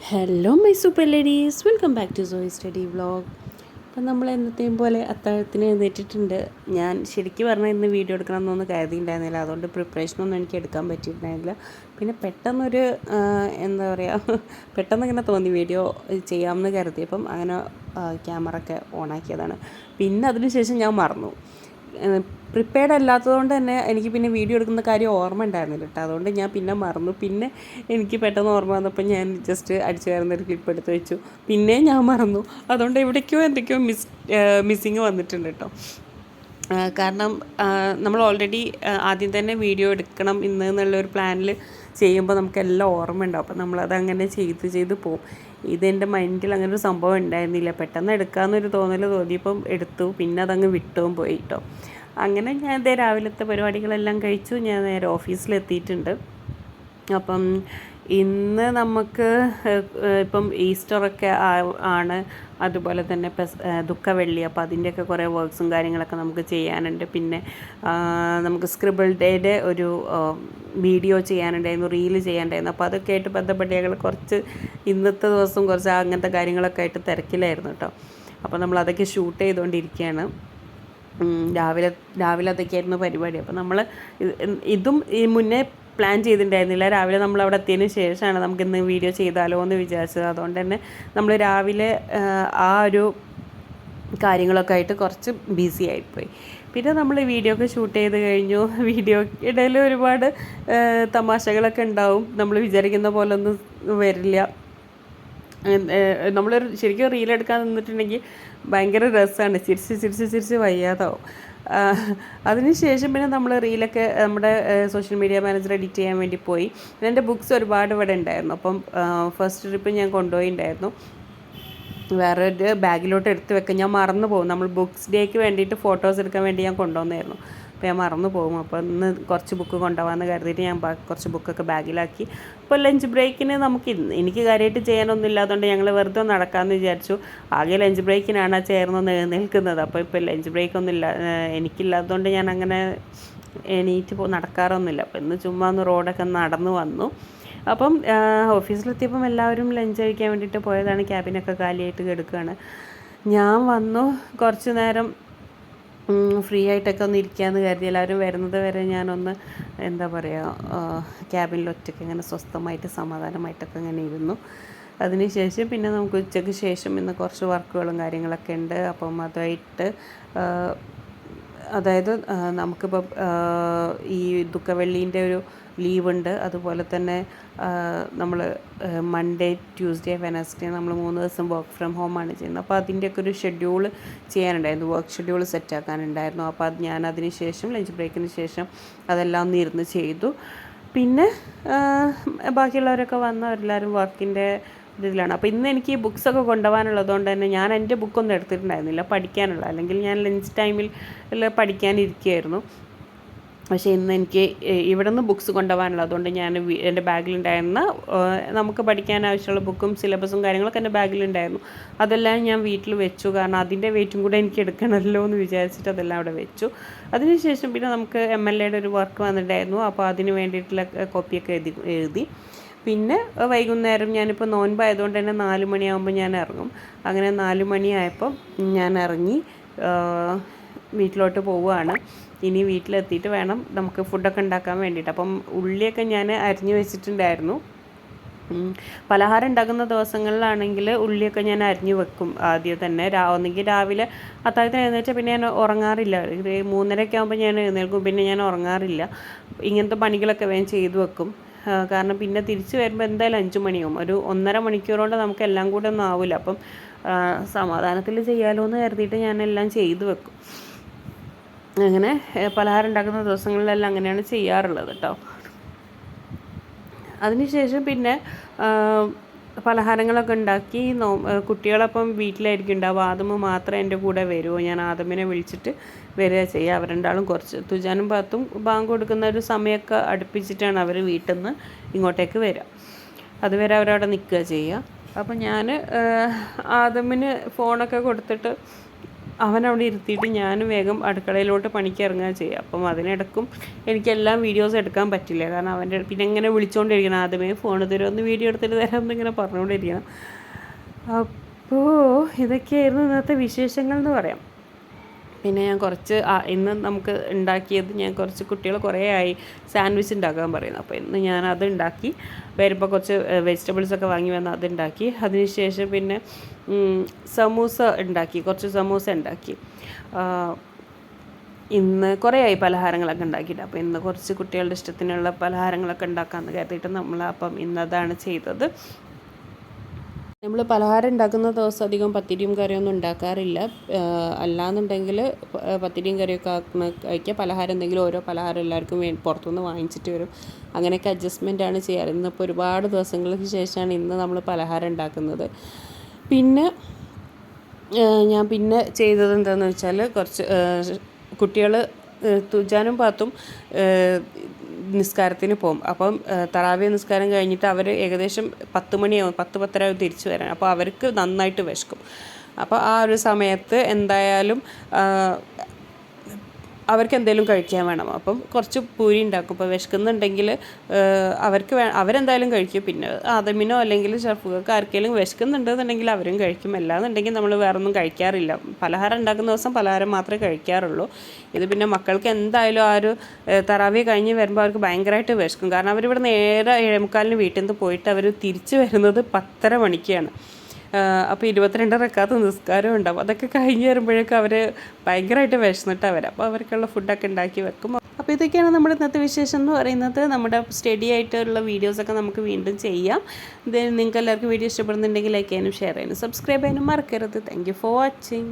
Hello my super ladies, welcome back to Zoey study vlog. അപ്പം നമ്മൾ എന്നത്തെയും പോലെ അത്താഴത്തിന് എഴുന്നേറ്റിട്ടുണ്ട്. ഞാൻ ശരിക്കും പറഞ്ഞാൽ ഇന്ന് വീഡിയോ എടുക്കണമെന്നൊന്നും കരുതിയിട്ടുണ്ടായിരുന്നില്ല, അതുകൊണ്ട് പ്രിപ്പറേഷനൊന്നും എനിക്ക് എടുക്കാൻ പറ്റിയിട്ടുണ്ടായിരുന്നില്ല. പിന്നെ പെട്ടെന്നൊരു എന്താ പറയുക, പെട്ടെന്ന് ഇങ്ങനെ തോന്നി വീഡിയോ ചെയ്യാമെന്ന് കരുതിയപ്പം അങ്ങനെ ക്യാമറ ഒക്കെ ഓണാക്കിയതാണ്. പിന്നെ അതിന് ശേഷം ഞാൻ മറന്നു. പ്രിപ്പയർഡ് അല്ലാത്തതുകൊണ്ട് തന്നെ എനിക്ക് പിന്നെ വീഡിയോ എടുക്കുന്ന കാര്യം ഓർമ്മ ഉണ്ടായിരുന്നില്ല കേട്ടോ. അതുകൊണ്ട് ഞാൻ പിന്നെ മറന്നു. പിന്നെ എനിക്ക് പെട്ടെന്ന് ഓർമ്മ വന്നപ്പോൾ ഞാൻ ജസ്റ്റ് അടിച്ചു കയറുന്നൊരു ക്ലിപ്പ് എടുത്ത് വെച്ചു. പിന്നെ ഞാൻ മറന്നു. അതുകൊണ്ട് എവിടേക്കോ എന്തൊക്കെയോ മിസ്സിങ് വന്നിട്ടുണ്ട് കേട്ടോ. കാരണം നമ്മൾ ഓൾറെഡി ആദ്യം തന്നെ വീഡിയോ എടുക്കണം ഇന്ന് എന്നുള്ളൊരു പ്ലാനിൽ ചെയ്യുമ്പോൾ നമുക്കെല്ലാം ഓർമ്മ ഉണ്ടാവും. അപ്പം നമ്മളതങ്ങനെ ചെയ്ത് പോകും. ഇതെൻ്റെ മൈൻഡിൽ അങ്ങനെ ഒരു സംഭവം ഉണ്ടായിരുന്നില്ല. പെട്ടെന്ന് എടുക്കാമെന്നൊരു തോന്നിയപ്പം എടുത്തു. പിന്നെ അതങ്ങ് വിട്ടും പോയി കേട്ടോ. അങ്ങനെ ഞാൻ ഇതേ രാവിലത്തെ പരിപാടികളെല്ലാം കഴിച്ചു. ഞാൻ നേരെ ഓഫീസിലെത്തിയിട്ടുണ്ട്. അപ്പം ഇന്ന് നമുക്ക് ഇപ്പം ഈസ്റ്ററൊക്കെ ആണ്, അതുപോലെ തന്നെ ദുഃഖവെള്ളി. അപ്പോൾ അതിൻ്റെയൊക്കെ കുറേ വർക്ക്സും കാര്യങ്ങളൊക്കെ നമുക്ക് ചെയ്യാനുണ്ട്. പിന്നെ നമുക്ക് സ്ക്രിബിൾ ഡേയുടെ ഒരു വീഡിയോ ചെയ്യാനുണ്ടായിരുന്നു, റീല് ചെയ്യാനുണ്ടായിരുന്നു. അപ്പോൾ അതൊക്കെ ആയിട്ട് ബന്ധപ്പെട്ട് ഞങ്ങൾ കുറച്ച് ഇന്നത്തെ ദിവസം കുറച്ച് അങ്ങനത്തെ കാര്യങ്ങളൊക്കെ ആയിട്ട് തിരക്കിലായിരുന്നു കേട്ടോ. അപ്പോൾ നമ്മളതൊക്കെ ഷൂട്ട് ചെയ്തുകൊണ്ടിരിക്കുകയാണ്. രാവിലെ അതൊക്കെയായിരുന്നു പരിപാടി. അപ്പോൾ നമ്മൾ ഇതും ഈ മുന്നേ പ്ലാൻ ചെയ്തിട്ടുണ്ടായിരുന്നില്ല. രാവിലെ നമ്മൾ അവിടെ എത്തിയതിന് ശേഷമാണ് നമുക്കിന്ന് വീഡിയോ ചെയ്താലോ എന്ന് വിചാരിച്ചത്. അതുകൊണ്ട് തന്നെ നമ്മൾ രാവിലെ ആ ഒരു കാര്യങ്ങളൊക്കെ ആയിട്ട് കുറച്ച് ബിസി ആയിപ്പോയി. പിന്നെ നമ്മൾ വീഡിയോ ഒക്കെ ഷൂട്ട് ചെയ്ത് കഴിഞ്ഞു. വീഡിയോ ഇടയിൽ ഒരുപാട് തമാശകളൊക്കെ ഉണ്ടാവും. നമ്മൾ വിചാരിക്കുന്ന പോലെ ഒന്നും വരില്ല. നമ്മളൊരു ശരിക്കും റീലെടുക്കാൻ നിന്നിട്ടുണ്ടെങ്കിൽ ഭയങ്കര രസമാണ്. ചിരിച്ച് വയ്യാതാവും. അതിനുശേഷം പിന്നെ നമ്മൾ റീലൊക്കെ നമ്മുടെ സോഷ്യൽ മീഡിയ മാനേജർ എഡിറ്റ് ചെയ്യാൻ വേണ്ടി പോയി. എൻ്റെ ബുക്സ് ഒരുപാട് ഇവിടെ ഉണ്ടായിരുന്നു. അപ്പം ഫസ്റ്റ് ട്രിപ്പ് ഞാൻ കൊണ്ടുപോയിട്ടുണ്ടായിരുന്നു. വേറൊരു ബാഗിലോട്ട് എടുത്ത് വെക്കാൻ ഞാൻ മറന്നു പോകും. നമ്മൾ ബുക്സ് ഡേക്ക് വേണ്ടിയിട്ട് ഫോട്ടോസ് എടുക്കാൻ വേണ്ടി ഞാൻ കൊണ്ടുവന്നായിരുന്നു. അപ്പോൾ ഞാൻ മറന്നു പോകും. അപ്പോൾ ഇന്ന് കുറച്ച് ബുക്ക് കൊണ്ടുപോകാമെന്ന് കരുതിയിട്ട് ഞാൻ കുറച്ച് ബുക്കൊക്കെ ബാഗിലാക്കി. ഇപ്പോൾ ലഞ്ച് ബ്രേക്കിന് എനിക്ക് കാര്യമായിട്ട് ചെയ്യാനൊന്നും ഇല്ലാത്തതുകൊണ്ട് ഞങ്ങൾ വെറുതെ നടക്കാമെന്ന് വിചാരിച്ചു. ആകെ ലഞ്ച് ബ്രേക്കിനാണ് ആ ചെയർന്നൊന്ന് നിൽക്കുന്നത്. അപ്പോൾ ഇപ്പോൾ ലഞ്ച് ബ്രേക്കൊന്നും ഇല്ല, എനിക്കില്ലാത്തതുകൊണ്ട് ഞാൻ അങ്ങനെ എണീറ്റ് നടക്കാറൊന്നുമില്ല. അപ്പോൾ ഇന്ന് ചുമ്മാ ഒന്ന് റോഡൊക്കെ നടന്നു വന്നു. അപ്പം ഓഫീസിലെത്തിയപ്പം എല്ലാവരും ലഞ്ച് കഴിക്കാൻ വേണ്ടിയിട്ട് പോയതാണ്. ക്യാബിനൊക്കെ കാലിയായിട്ട് കിടക്കുകയാണ്. ഞാൻ വന്നു കുറച്ച് നേരം ഫ്രീ ആയിട്ടൊക്കെ ഒന്ന് ഇരിക്കാമെന്ന് കരുതി. എല്ലാവരും വരുന്നത് വരെ ഞാനൊന്ന് എന്താ പറയുക, ക്യാബിനിൽ ഒറ്റയ്ക്ക് ഇങ്ങനെ സ്വസ്ഥമായിട്ട് സമാധാനമായിട്ടൊക്കെ ഇങ്ങനെ ഇരുന്നു. അതിനുശേഷം പിന്നെ നമുക്ക് ഉച്ചയ്ക്ക് ശേഷം ഇന്ന് കുറച്ച് വർക്കുകളും കാര്യങ്ങളൊക്കെ ഉണ്ട്. അപ്പം അതായത് നമുക്കിപ്പോൾ ഈ ദുഃഖവെള്ളീൻ്റെ ഒരു ലീവുണ്ട്. അതുപോലെ തന്നെ നമ്മൾ മൺഡേ, ട്യൂസ്ഡേ, വെനസ്ഡേ നമ്മൾ 3 ദിവസം വർക്ക് ഫ്രം ഹോമാണ് ചെയ്യുന്നത്. അപ്പോൾ അതിൻ്റെയൊക്കെ ഒരു ഷെഡ്യൂൾ ചെയ്യാനുണ്ടായിരുന്നു, വർക്ക് ഷെഡ്യൂൾ സെറ്റാക്കാനുണ്ടായിരുന്നു. അപ്പോൾ അതിന് ശേഷം ലഞ്ച് ബ്രേക്കിന് ശേഷം അതെല്ലാം ഒന്ന് ഇരുന്ന് ചെയ്തു. പിന്നെ ബാക്കിയുള്ളവരൊക്കെ വന്നവരെല്ലാവരും വർക്കിൻ്റെ ഇതിലാണ്. അപ്പോൾ ഇന്ന് എനിക്ക് ഈ ബുക്സൊക്കെ കൊണ്ടുപോകാനുള്ളതുകൊണ്ട് തന്നെ ഞാൻ എൻ്റെ ബുക്കൊന്നും എടുത്തിട്ടുണ്ടായിരുന്നില്ല പഠിക്കാനുള്ള. അല്ലെങ്കിൽ ഞാൻ ലഞ്ച് ടൈമിൽ പഠിക്കാനിരിക്കുകയായിരുന്നു. പക്ഷേ ഇന്ന് എനിക്ക് ഇവിടെ നിന്ന് ബുക്സ് കൊണ്ടുപോകാനുള്ളതുകൊണ്ട് ഞാൻ എൻ്റെ ബാഗിലുണ്ടായിരുന്ന നമുക്ക് പഠിക്കാൻ ആവശ്യമുള്ള ബുക്കും സിലബസും കാര്യങ്ങളൊക്കെ എൻ്റെ ബാഗിലുണ്ടായിരുന്നു. അതെല്ലാം ഞാൻ വീട്ടിൽ വെച്ചു. കാരണം അതിൻ്റെ വെയിറ്റും കൂടെ എനിക്ക് എടുക്കണമല്ലോ എന്ന് വിചാരിച്ചിട്ട് അതെല്ലാം അവിടെ വെച്ചു. അതിനുശേഷം പിന്നെ നമുക്ക് MLAയുടെ ഒരു വർക്ക് വന്നിട്ടുണ്ടായിരുന്നു. അപ്പോൾ അതിന് വേണ്ടിയിട്ടുള്ള കോപ്പിയൊക്കെ എഴുതി. പിന്നെ വൈകുന്നേരം ഞാനിപ്പോൾ നോൻപായതുകൊണ്ട് തന്നെ 4 മണിയാകുമ്പോൾ ഞാൻ ഇറങ്ങും. അങ്ങനെ 4 മണിയായപ്പം ഞാൻ ഇറങ്ങി വീട്ടിലോട്ട് പോവുകയാണ്. ഇനി വീട്ടിലെത്തിയിട്ട് വേണം നമുക്ക് ഫുഡൊക്കെ ഉണ്ടാക്കാൻ വേണ്ടിയിട്ട്. അപ്പം ഉള്ളിയൊക്കെ ഞാൻ അരിഞ്ഞു വെച്ചിട്ടുണ്ടായിരുന്നു. പലഹാരം ഉണ്ടാക്കുന്ന ദിവസങ്ങളിലാണെങ്കിൽ ഉള്ളിയൊക്കെ ഞാൻ അരിഞ്ഞു വെക്കും ആദ്യം തന്നെ. ഒന്നെങ്കിൽ രാവിലെ അത്താഴത്തിന് എഴുന്നേറ്റാൽ പിന്നെ ഞാൻ ഉറങ്ങാറില്ല. 3:30 ആകുമ്പോൾ ഞാൻ എഴുന്നേൽക്കും. പിന്നെ ഞാൻ ഉറങ്ങാറില്ല. ഇങ്ങനത്തെ പണികളൊക്കെ വേഗം ചെയ്തു വെക്കും. കാരണം പിന്നെ തിരിച്ച് വരുമ്പോൾ എന്തായാലും 5 മണിയാവും. ഒരു 1.5 മണിക്കൂർ കൊണ്ട് നമുക്ക് എല്ലാം കൂടെ ഒന്നും ആവില്ല. അപ്പം സമാധാനത്തിൽ ചെയ്യാമല്ലോ എന്ന് കരുതിയിട്ട് ഞാനെല്ലാം ചെയ്തു വെക്കും. അങ്ങനെ പലഹാരം ഉണ്ടാക്കുന്ന ദിവസങ്ങളിലെല്ലാം അങ്ങനെയാണ് ചെയ്യാറുള്ളത് കേട്ടോ. അതിനുശേഷം പിന്നെ പലഹാരങ്ങളൊക്കെ ഉണ്ടാക്കി. കുട്ടികളപ്പം വീട്ടിലായിരിക്കും ഉണ്ടാവുക. ആദമ മാത്രമേ എൻ്റെ കൂടെ വരുമോ. ഞാൻ ആദമിനെ വിളിച്ചിട്ട് വരിക ചെയ്യുക. അവർ രണ്ടാളും കുറച്ച് തുജാനും പാത്തും ബാങ്ക് കൊടുക്കുന്ന ഒരു സമയമൊക്കെ അടുപ്പിച്ചിട്ടാണ് അവർ വീട്ടിൽ നിന്ന് ഇങ്ങോട്ടേക്ക് വരിക. അതുവരെ അവരവിടെ നിൽക്കുക ചെയ്യുക. അപ്പം ഞാൻ ആദമിന് ഫോണൊക്കെ കൊടുത്തിട്ട് അവനവിടെ ഇരുത്തിയിട്ട് ഞാൻ വേഗം അടുക്കളയിലോട്ട് പണിക്ക് ഇറങ്ങുക ചെയ്യുക. അപ്പം അതിനിടക്കും എനിക്കെല്ലാം വീഡിയോസ് എടുക്കാൻ പറ്റില്ല, കാരണം അവൻ്റെ പിന്നെ ഇങ്ങനെ വിളിച്ചുകൊണ്ടിരിക്കണം, ആദ്യമേ ഫോൺ തരും, ഒന്ന് വീഡിയോ എടുത്തിട്ട് തരാം എന്നിങ്ങനെ പറഞ്ഞുകൊണ്ടിരിക്കണം. അപ്പോൾ ഇതൊക്കെയായിരുന്നു ഇന്നത്തെ വിശേഷങ്ങൾ എന്ന് പറയാം. പിന്നെ ഞാൻ കുറച്ച് ഇന്ന് നമുക്ക് ഉണ്ടാക്കിയത്, ഞാൻ കുറച്ച് കുട്ടികൾ കുറേ ആയി സാൻഡ്വിച്ച് ഉണ്ടാക്കാൻ പറയുന്നു. അപ്പോൾ ഇന്ന് ഞാൻ അത് ഉണ്ടാക്കി, വരുമ്പോൾ കുറച്ച് വെജിറ്റബിൾസൊക്കെ വാങ്ങി വന്ന് അതുണ്ടാക്കി. അതിനുശേഷം പിന്നെ സമൂസ ഉണ്ടാക്കി, കുറച്ച് സമൂസ ഉണ്ടാക്കി. ഇന്ന് കുറേ ആയി പലഹാരങ്ങളൊക്കെ ഉണ്ടാക്കിയിട്ട്. അപ്പോൾ ഇന്ന് കുറച്ച് കുട്ടികളുടെ ഇഷ്ടത്തിനുള്ള പലഹാരങ്ങളൊക്കെ ഉണ്ടാക്കാമെന്ന് കരുതിയിട്ട് അപ്പം ഇന്നതാണ് ചെയ്തത്. നമ്മൾ പലഹാരം ഉണ്ടാക്കുന്ന ദിവസം അധികം പത്തിരിയും കറിയൊന്നും ഉണ്ടാക്കാറില്ല. അല്ലാന്നുണ്ടെങ്കിൽ പത്തിരിയും കറിയൊക്കെ കഴിക്കുക, പലഹാരം എന്തെങ്കിലും ഓരോ പലഹാരം എല്ലാവർക്കും പുറത്തുനിന്ന് വാങ്ങിച്ചിട്ട് വരും. അങ്ങനെയൊക്കെ അഡ്ജസ്റ്റ്മെൻറ്റാണ് ചെയ്യാറ്. ഇന്നിപ്പോൾ ഒരുപാട് ദിവസങ്ങൾക്ക് ശേഷമാണ് ഇന്ന് നമ്മൾ പലഹാരം ഉണ്ടാക്കുന്നത്. പിന്നെ ഞാൻ പിന്നെ ചെയ്തത് എന്താണെന്ന് വെച്ചാൽ, കുറച്ച് കുട്ടികൾ തുജാനും പാത്തും നിസ്കാരത്തിന് പോകും. അപ്പം തറാവി നിസ്കാരം കഴിഞ്ഞിട്ട് അവർ ഏകദേശം 10 മണിയാവും, 10-10:30 തിരിച്ചു വരാൻ. അപ്പോൾ അവർക്ക് നന്നായിട്ട് വിശക്കും. അപ്പോൾ ആ ഒരു സമയത്ത് എന്തായാലും അവർക്ക് എന്തെങ്കിലും കഴിക്കാൻ വേണം. അപ്പം കുറച്ച് പൂരി ഉണ്ടാക്കും. ഇപ്പോൾ വിശക്കുന്നുണ്ടെങ്കിൽ അവരെന്തായാലും കഴിക്കും. പിന്നെ ആദമിനോ അല്ലെങ്കിൽ ഷർഫുകൾക്ക് ആർക്കെങ്കിലും വിശക്കുന്നുണ്ടെന്നുണ്ടെങ്കിൽ അവരും കഴിക്കും. അല്ലാന്നുണ്ടെങ്കിൽ നമ്മൾ വേറെ ഒന്നും കഴിക്കാറില്ല. പലഹാരം ഉണ്ടാക്കുന്ന ദിവസം പലഹാരം മാത്രമേ കഴിക്കാറുള്ളൂ. ഇത് പിന്നെ മക്കൾക്ക് എന്തായാലും ആ ഒരു തറാവി കഴിഞ്ഞ് വരുമ്പോൾ അവർക്ക് ഭയങ്കരമായിട്ട് വിശക്കും. കാരണം അവരിവിടെ നേരെ 7:45 വീട്ടിൽ നിന്ന് പോയിട്ട് അവർ തിരിച്ച് വരുന്നത് 10:30 മണിക്കാണ്. അപ്പോൾ 22 റക്അത്ത് നിസ്കാരം ഉണ്ടാവും. അതൊക്കെ കഴിഞ്ഞ് വരുമ്പോഴേക്കും അവർ ഭയങ്കരമായിട്ട് വിശന്നിട്ടാണ് വരാം. അപ്പോൾ അവർക്കുള്ള ഫുഡൊക്കെ ഉണ്ടാക്കി വെക്കും. അപ്പോൾ ഇതൊക്കെയാണ് നമ്മുടെ ഇന്നത്തെ വിശേഷം എന്ന് പറയുന്നത്. നമ്മുടെ സ്റ്റഡി ആയിട്ടുള്ള വീഡിയോസൊക്കെ നമുക്ക് വീണ്ടും ചെയ്യാം. നിങ്ങൾക്ക് എല്ലാവർക്കും വീഡിയോ ഇഷ്ടപ്പെടുന്നുണ്ടെങ്കിൽ ലൈക്ക് ചെയ്യാനും ഷെയർ ചെയ്യാനും സബ്സ്ക്രൈബ് ചെയ്യാനും മറക്കരുത്. Thank you for watching.